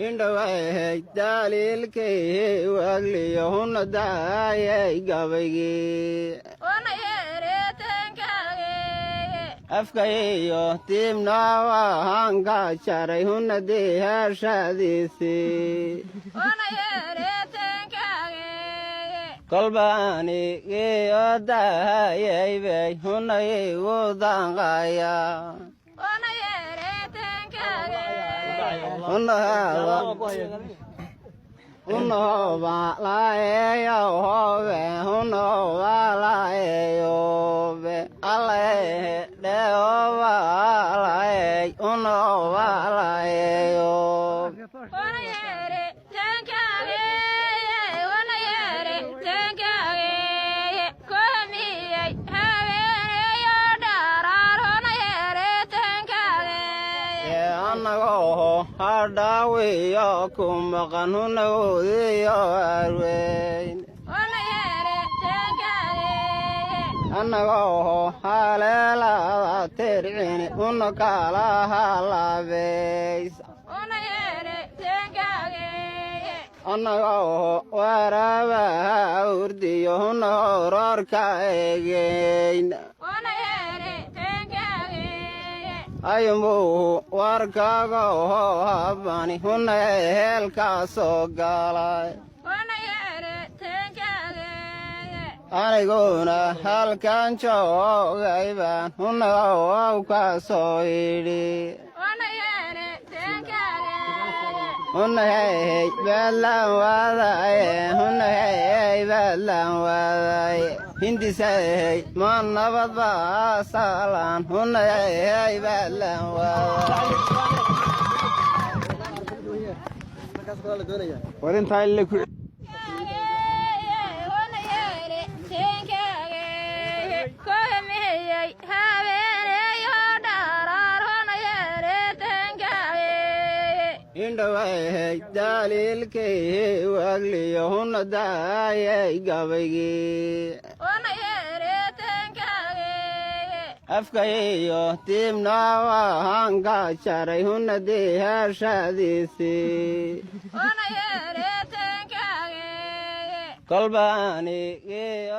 indhaway daliilkay wagliyahuna daayay gabaygii afkayo tiibna waan ka jaray huna deehashadiisii kolbaanigii daayay bay huna igu danqaya Unoba laeyo hobe, unoba laeyo be, alae deoba lae, unoba laeyo. Hadawiyo kumaqan hunawdiyo arweyn anagoo haleelada tircini una kala halabaysa anagoo warabaha urdiyo huna hororka egeyn ayumuu warkaaga oo habani huna heelkaa soo galay aniguna halkan joogay baan huna ow ka soo yidhi huna hey badlan wadaye huna hey badlan wadaye hindisay ma nabad baa saalan huna hey badlan wadaye warintaa ile ku indhaway daliilkay wagliyahuna daayay gabaygii afkayo tiibna waan ka jaray huna deehashadiisii kolbaanigii